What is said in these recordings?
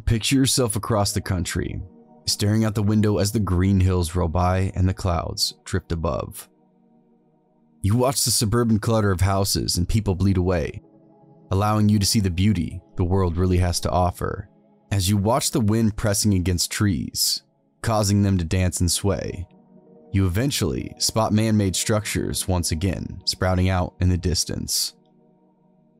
Picture yourself across the country, staring out the window as the green hills roll by and the clouds drift above. You watch the suburban clutter of houses and people bleed away, allowing you to see the beauty the world really has to offer. As you watch the wind pressing against trees, causing them to dance and sway, you eventually spot man-made structures once again sprouting out in the distance.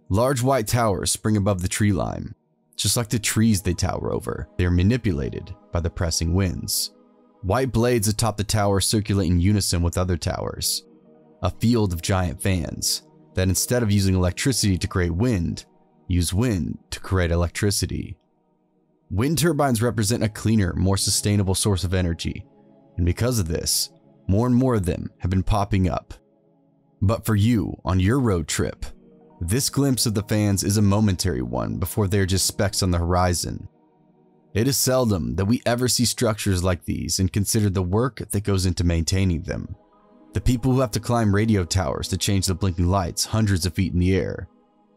Large white towers spring above the tree line. Just like the trees they tower over, they are manipulated by the pressing winds. White blades atop the tower circulate in unison with other towers, a field of giant fans that instead of using electricity to create wind, use wind to create electricity. Wind turbines represent a cleaner, more sustainable source of energy, and because of this, more and more of them have been popping up. But for you, on your road trip, this glimpse of the fans is a momentary one before they're just specks on the horizon. It is seldom that we ever see structures like these and consider the work that goes into maintaining them. The people who have to climb radio towers to change the blinking lights hundreds of feet in the air,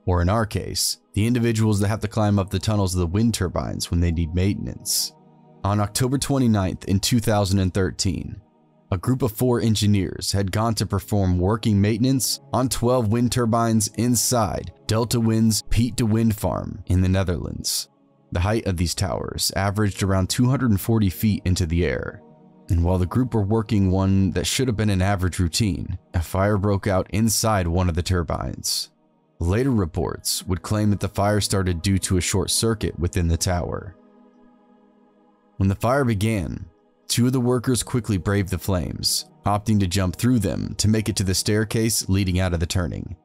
or in our case, the individuals that have to climb up the tunnels of the wind turbines when they need maintenance. On October 29th in 2013, a group of 4 engineers had gone to perform working maintenance on 12 wind turbines inside Delta Wind's Piet de Wind Farm in the Netherlands. The height of these towers averaged around 240 feet into the air, and while the group were working one that should have been an average routine, a fire broke out inside one of the turbines. Later reports would claim that the fire started due to a short circuit within the tower. When the fire began, 2 of the workers quickly braved the flames, opting to jump through them to make it to the staircase leading out of the turning.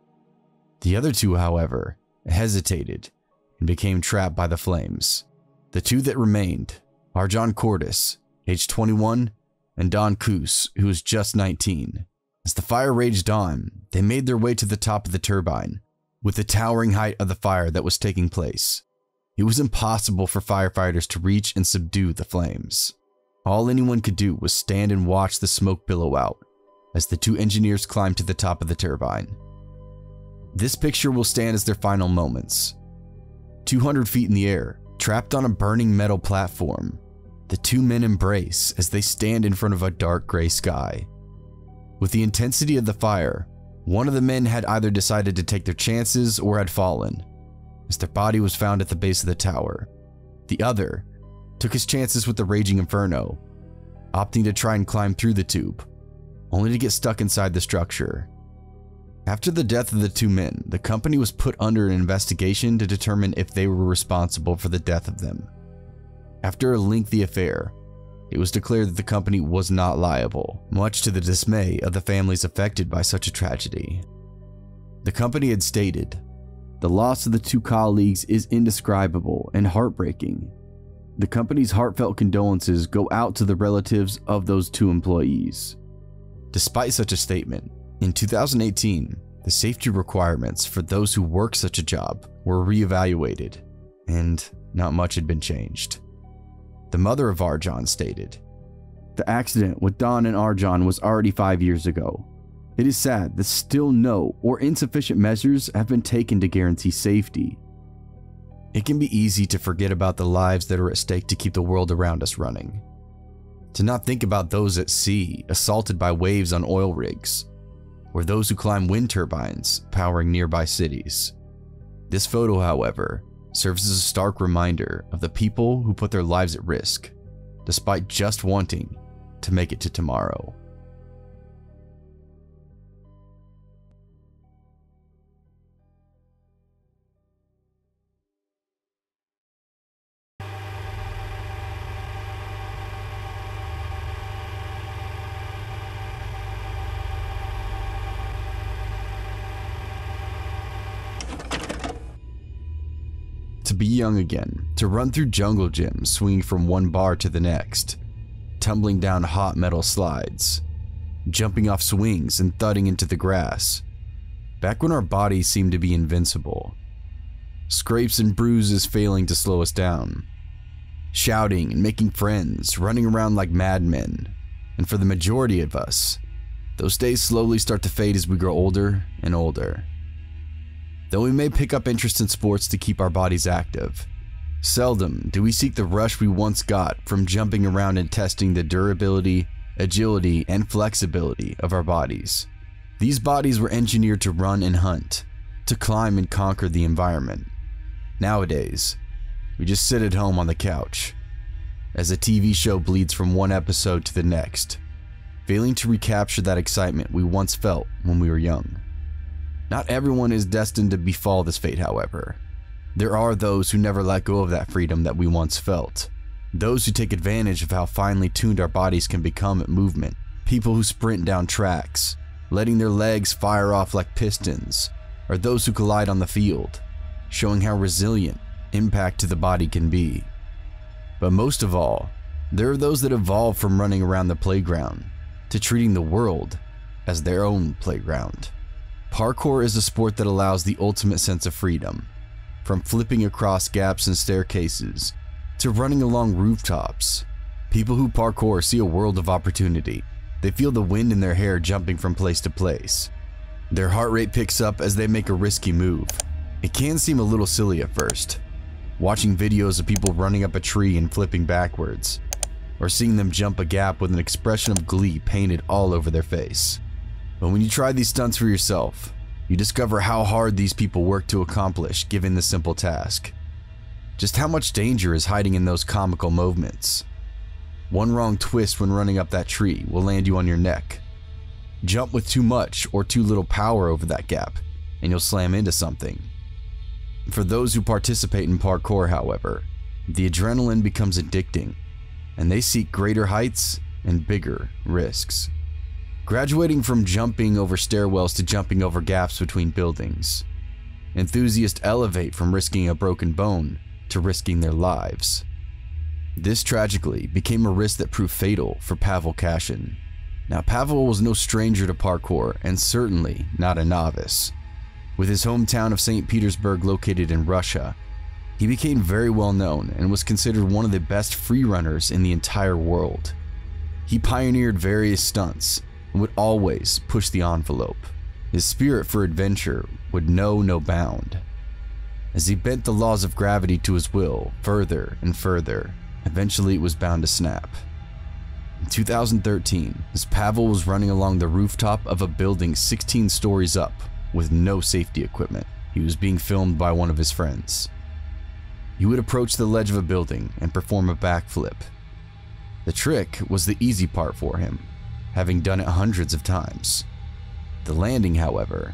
The other 2, however, hesitated and became trapped by the flames. The 2 that remained, Arjan Cordis, age 21, and Don Koos, who was just 19. As the fire raged on, they made their way to the top of the turbine, with the towering height of the fire that was taking place. It was impossible for firefighters to reach and subdue the flames. All anyone could do was stand and watch the smoke billow out as the 2 engineers climbed to the top of the turbine. This picture will stand as their final moments. 200 feet in the air, trapped on a burning metal platform, the 2 men embrace as they stand in front of a dark gray sky. With the intensity of the fire, one of the men had either decided to take their chances or had fallen, as their body was found at the base of the tower. The other took his chances with the raging inferno, opting to try and climb through the tube, only to get stuck inside the structure. After the death of the 2 men, the company was put under an investigation to determine if they were responsible for the death of them. After a lengthy affair, it was declared that the company was not liable, much to the dismay of the families affected by such a tragedy. The company had stated, "The loss of the 2 colleagues is indescribable and heartbreaking. The company's heartfelt condolences go out to the relatives of those 2 employees." Despite such a statement, in 2018, the safety requirements for those who work such a job were reevaluated, and not much had been changed. The mother of Arjan stated, "The accident with Don and Arjan was already 5 years ago. It is sad that still no or insufficient measures have been taken to guarantee safety. It can be easy to forget about the lives that are at stake to keep the world around us running. To not think about those at sea assaulted by waves on oil rigs, or those who climb wind turbines powering nearby cities. This photo, however, serves as a stark reminder of the people who put their lives at risk, despite just wanting to make it to tomorrow." To be young again, to run through jungle gyms swinging from one bar to the next, tumbling down hot metal slides, jumping off swings and thudding into the grass, back when our bodies seemed to be invincible, scrapes and bruises failing to slow us down, shouting and making friends, running around like madmen, and for the majority of us, those days slowly start to fade as we grow older and older. Though we may pick up interest in sports to keep our bodies active, Seldom do we seek the rush we once got from jumping around and testing the durability, agility, and flexibility of our bodies. These bodies were engineered to run and hunt, to climb and conquer the environment. Nowadays, we just sit at home on the couch, as a TV show bleeds from one episode to the next, failing to recapture that excitement we once felt when we were young. Not everyone is destined to befall this fate, however. There are those who never let go of that freedom that we once felt. Those who take advantage of how finely tuned our bodies can become at movement. People who sprint down tracks, letting their legs fire off like pistons, or those who collide on the field, showing how resilient impact to the body can be. But most of all, there are those that evolve from running around the playground to treating the world as their own playground. Parkour is a sport that allows the ultimate sense of freedom. From flipping across gaps and staircases to running along rooftops, people who parkour see a world of opportunity. They feel the wind in their hair jumping from place to place. Their heart rate picks up as they make a risky move. It can seem a little silly at first, watching videos of people running up a tree and flipping backwards, or seeing them jump a gap with an expression of glee painted all over their face. But when you try these stunts for yourself, you discover how hard these people work to accomplish given the simple task. Just how much danger is hiding in those comical movements. One wrong twist when running up that tree will land you on your neck. Jump with too much or too little power over that gap, and you'll slam into something. For those who participate in parkour, however, the adrenaline becomes addicting, and they seek greater heights and bigger risks. Graduating from jumping over stairwells to jumping over gaps between buildings. Enthusiasts elevate from risking a broken bone to risking their lives. This tragically became a risk that proved fatal for Pavel Kashin. Now, Pavel was no stranger to parkour and certainly not a novice. With his hometown of St. Petersburg located in Russia, he became very well known and was considered one of the best freerunners in the entire world. He pioneered various stunts and would always push the envelope. His spirit for adventure would know no bound. As he bent the laws of gravity to his will further and further, eventually it was bound to snap. In 2013, as Pavel was running along the rooftop of a building 16 stories up with no safety equipment, he was being filmed by one of his friends. He would approach the ledge of a building and perform a backflip. The trick was the easy part for him, having done it hundreds of times. The landing, however,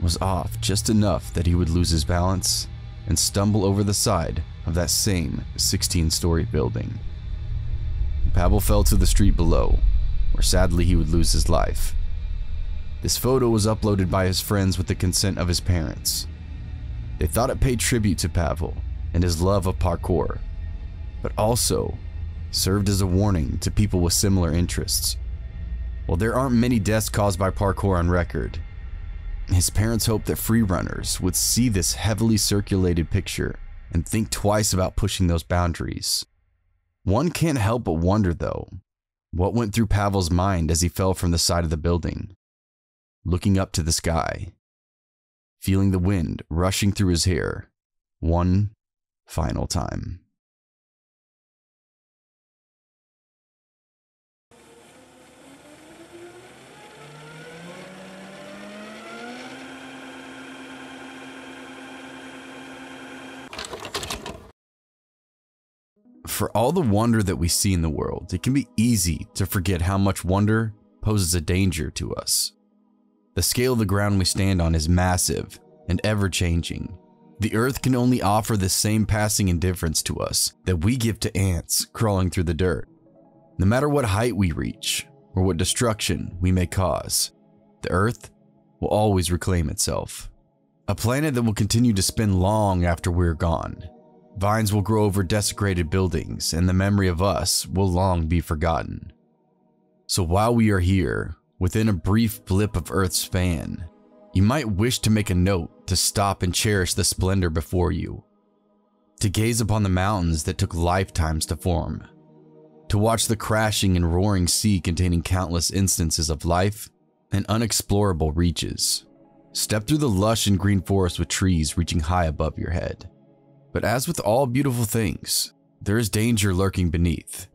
was off just enough that he would lose his balance and stumble over the side of that same 16-story building. Pavel fell to the street below, where sadly he would lose his life. This photo was uploaded by his friends with the consent of his parents. They thought it paid tribute to Pavel and his love of parkour, but also served as a warning to people with similar interests. While there aren't many deaths caused by parkour on record, his parents hoped that freerunners would see this heavily circulated picture and think twice about pushing those boundaries. One can't help but wonder, though, what went through Pavel's mind as he fell from the side of the building, looking up to the sky, feeling the wind rushing through his hair one final time. For all the wonder that we see in the world, it can be easy to forget how much wonder poses a danger to us. The scale of the ground we stand on is massive and ever-changing. The earth can only offer the same passing indifference to us that we give to ants crawling through the dirt. No matter what height we reach or what destruction we may cause, the earth will always reclaim itself. A planet that will continue to spin long after we're gone. Vines will grow over desecrated buildings, and the memory of us will long be forgotten. So while we are here, within a brief blip of Earth's span, you might wish to make a note to stop and cherish the splendor before you, to gaze upon the mountains that took lifetimes to form, to watch the crashing and roaring sea containing countless instances of life and unexplorable reaches. Step through the lush and green forest with trees reaching high above your head. But as with all beautiful things, there is danger lurking beneath.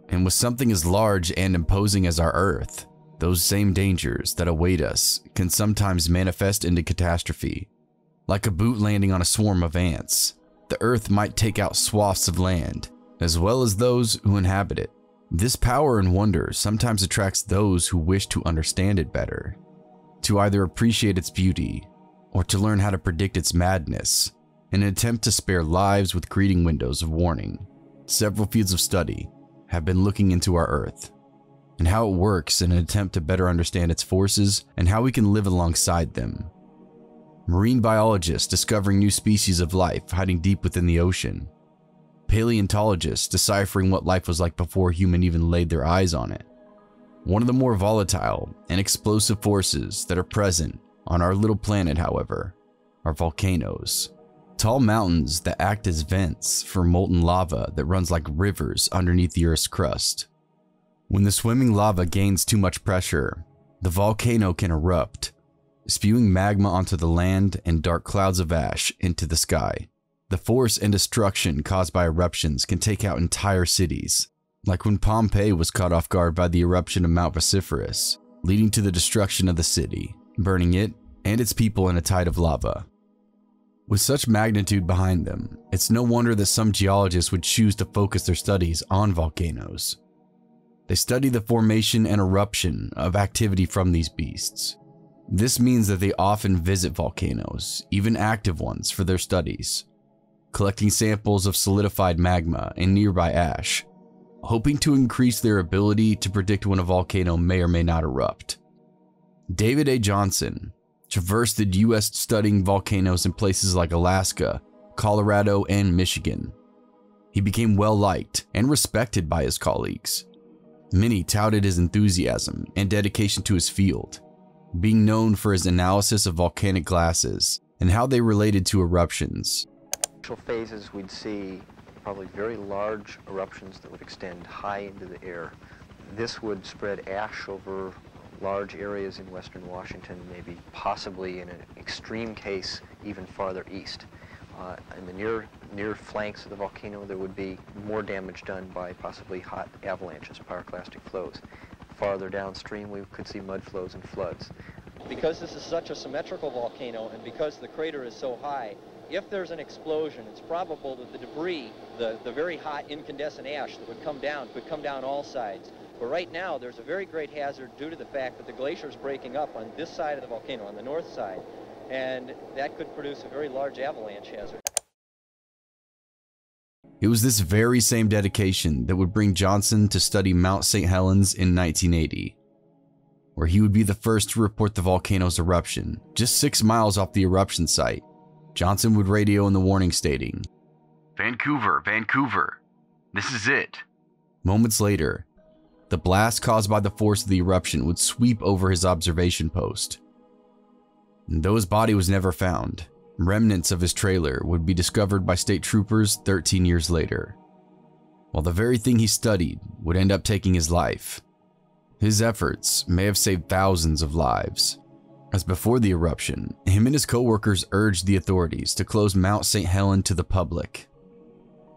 And with something as large and imposing as our Earth, those same dangers that await us can sometimes manifest into catastrophe. Like a boot landing on a swarm of ants, the Earth might take out swaths of land, as well as those who inhabit it. This power and wonder sometimes attracts those who wish to understand it better, to either appreciate its beauty or to learn how to predict its madness in an attempt to spare lives with greeting windows of warning. Several fields of study have been looking into our Earth and how it works in an attempt to better understand its forces and how we can live alongside them. Marine biologists discovering new species of life hiding deep within the ocean. Paleontologists deciphering what life was like before humans even laid their eyes on it. One of the more volatile and explosive forces that are present on our little planet, however, are volcanoes. Tall mountains that act as vents for molten lava that runs like rivers underneath the Earth's crust. When the swimming lava gains too much pressure, the volcano can erupt, spewing magma onto the land and dark clouds of ash into the sky. The force and destruction caused by eruptions can take out entire cities, like when Pompeii was caught off guard by the eruption of Mount Vesuvius, leading to the destruction of the city, burning it and its people in a tide of lava. With such magnitude behind them, it's no wonder that some geologists would choose to focus their studies on volcanoes. They study the formation and eruption of activity from these beasts. This means that they often visit volcanoes, even active ones, for their studies, collecting samples of solidified magma and nearby ash, hoping to increase their ability to predict when a volcano may or may not erupt. David A. Johnston traversed the US studying volcanoes in places like Alaska, Colorado, and Michigan. He became well liked and respected by his colleagues. Many touted his enthusiasm and dedication to his field, being known for his analysis of volcanic gases and how they related to eruptions. Initial phases, we'd see probably very large eruptions that would extend high into the air. This would spread ash over large areas in western Washington, maybe possibly in an extreme case even farther east. In the near flanks of the volcano, there would be more damage done by possibly hot avalanches, pyroclastic flows. Farther downstream, we could see mud flows and floods. Because this is such a symmetrical volcano and because the crater is so high, if there's an explosion, it's probable that the debris, the very hot incandescent ash that would come down, could come down all sides. But right now, there's a very great hazard due to the fact that the glacier is breaking up on this side of the volcano, on the north side, and that could produce a very large avalanche hazard. It was this very same dedication that would bring Johnston to study Mount St. Helens in 1980, where he would be the first to report the volcano's eruption. Just 6 miles off the eruption site, Johnston would radio in the warning stating, "Vancouver, Vancouver, this is it." Moments later, the blast caused by the force of the eruption would sweep over his observation post. And though his body was never found, remnants of his trailer would be discovered by state troopers 13 years later. While the very thing he studied would end up taking his life, his efforts may have saved thousands of lives, as before the eruption, him and his co-workers urged the authorities to close Mount St. Helens to the public,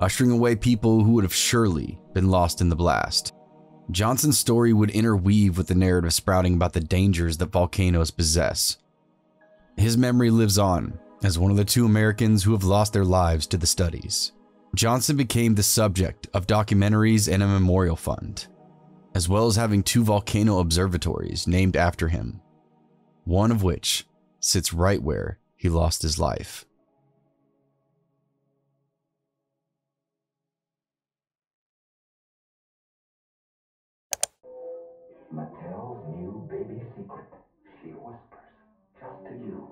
ushering away people who would have surely been lost in the blast. Johnston's story would interweave with the narrative sprouting about the dangers that volcanoes possess. His memory lives on as one of the 2 Americans who have lost their lives to the studies. Johnston became the subject of documentaries and a memorial fund, as well as having 2 volcano observatories named after him, one of which sits right where he lost his life. Mattel's new baby secret. She whispers just to you.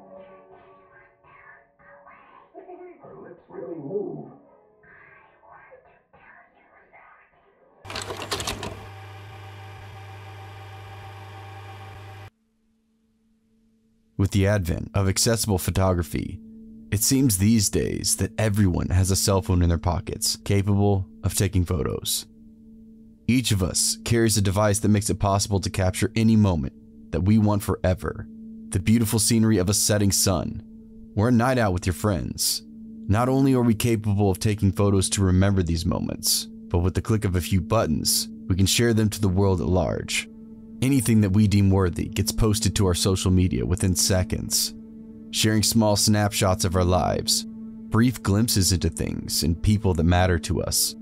Her lips really move. With the advent of accessible photography, it seems these days that everyone has a cell phone in their pockets capable of taking photos. Each of us carries a device that makes it possible to capture any moment that we want forever. The beautiful scenery of a setting sun, or a night out with your friends, Not only are we capable of taking photos to remember these moments, but with the click of a few buttons, we can share them to the world at large. Anything that we deem worthy gets posted to our social media within seconds. Sharing small snapshots of our lives, brief glimpses into things and people that matter to us.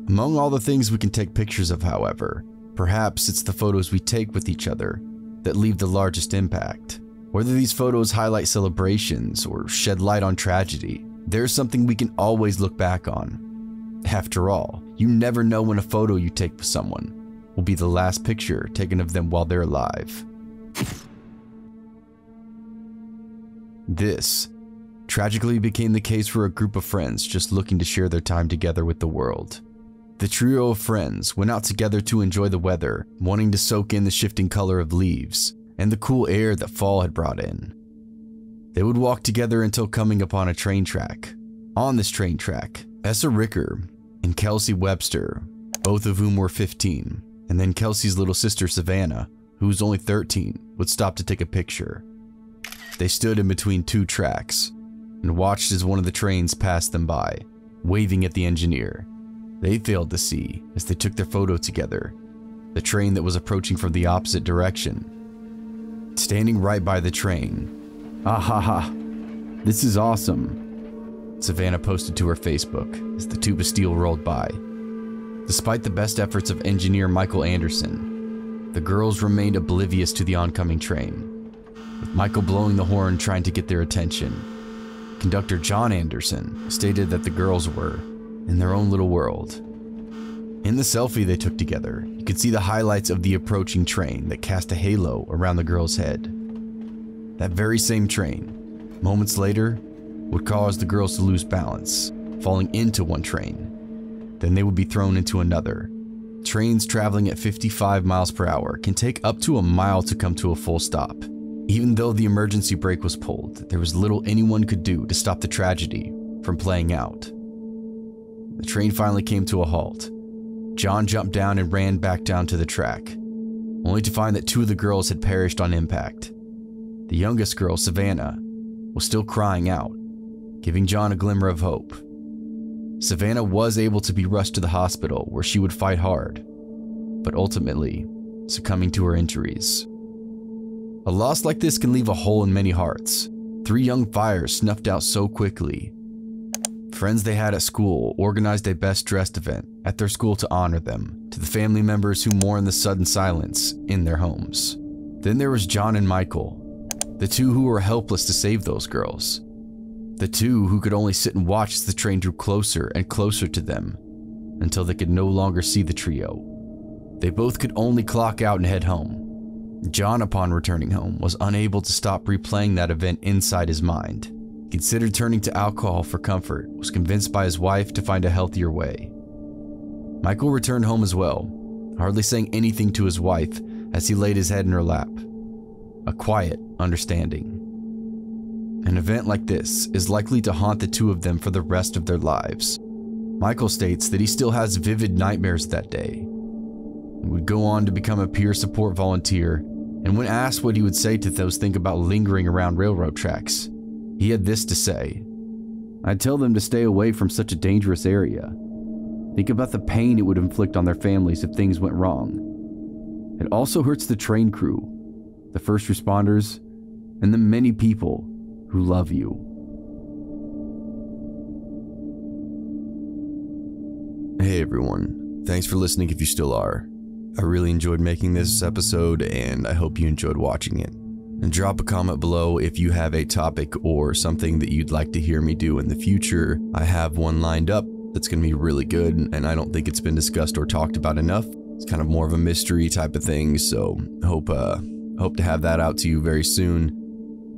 Among all the things we can take pictures of, however, perhaps it's the photos we take with each other that leave the largest impact. Whether these photos highlight celebrations or shed light on tragedy, there's something we can always look back on. After all, you never know when a photo you take with someone will be the last picture taken of them while they're alive. This tragically became the case for a group of friends just looking to share their time together with the world. The trio of friends went out together to enjoy the weather, wanting to soak in the shifting color of leaves and the cool air that fall had brought in. They would walk together until coming upon a train track. On this train track, Essa Ricker and Kelsey Webster, both of whom were 15, and then Kelsey's little sister Savannah, who was only 13, would stop to take a picture. They stood in between two tracks and watched as one of the trains passed them by, waving at the engineer. They failed to see, as they took their photo together, the train that was approaching from the opposite direction. Standing right by the train, "Ah ha ha, this is awesome," Savannah posted to her Facebook as the tube of steel rolled by. Despite the best efforts of engineer Michael Anderson, the girls remained oblivious to the oncoming train, with Michael blowing the horn trying to get their attention. Conductor John Anderson stated that the girls were in their own little world. In the selfie they took together, you could see the highlights of the approaching train that cast a halo around the girl's head. That very same train, moments later, would cause the girls to lose balance, falling into one train. Then they would be thrown into another. Trains traveling at 55 miles per hour can take up to a mile to come to a full stop. Even though the emergency brake was pulled, there was little anyone could do to stop the tragedy from playing out. The train finally came to a halt. John jumped down and ran back down to the track, only to find that two of the girls had perished on impact. The youngest girl, Savannah, was still crying out, giving John a glimmer of hope. Savannah was able to be rushed to the hospital where she would fight hard, but ultimately succumbing to her injuries. A loss like this can leave a hole in many hearts. 3 young fires snuffed out so quickly. Friends they had at school organized a best dressed event at their school to honor them, to the family members who mourned the sudden silence in their homes. Then there was John and Michael, the two who were helpless to save those girls. The two who could only sit and watch as the train drew closer and closer to them until they could no longer see the trio. They both could only clock out and head home. John, upon returning home, was unable to stop replaying that event inside his mind. He considered turning to alcohol for comfort, was convinced by his wife to find a healthier way. Michael returned home as well, hardly saying anything to his wife as he laid his head in her lap. A quiet understanding. An event like this is likely to haunt the two of them for the rest of their lives. Michael states that he still has vivid nightmares that day. He would go on to become a peer support volunteer, and when asked what he would say to those think about lingering around railroad tracks, he had this to say: "I'd tell them to stay away from such a dangerous area. Think about the pain it would inflict on their families if things went wrong. It also hurts the train crew, the first responders, and the many people who love you." Hey everyone, thanks for listening if you still are. I really enjoyed making this episode and I hope you enjoyed watching it. And drop a comment below if you have a topic or something that you'd like to hear me do in the future. I have one lined up that's going to be really good and I don't think it's been discussed or talked about enough. It's kind of more of a mystery type of thing, so hope to have that out to you very soon.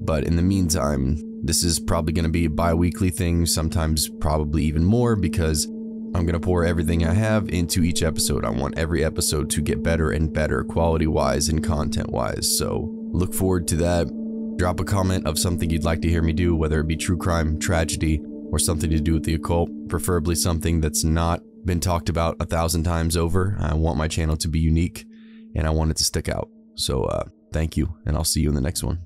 But in the meantime, this is probably going to be a bi-weekly thing, sometimes probably even more, because I'm going to pour everything I have into each episode. I want every episode to get better and better quality-wise and content-wise, so look forward to that. Drop a comment of something you'd like to hear me do, whether it be true crime, tragedy, or something to do with the occult, preferably something that's not been talked about 1,000 times over. I want my channel to be unique, and I want it to stick out. So thank you, and I'll see you in the next one.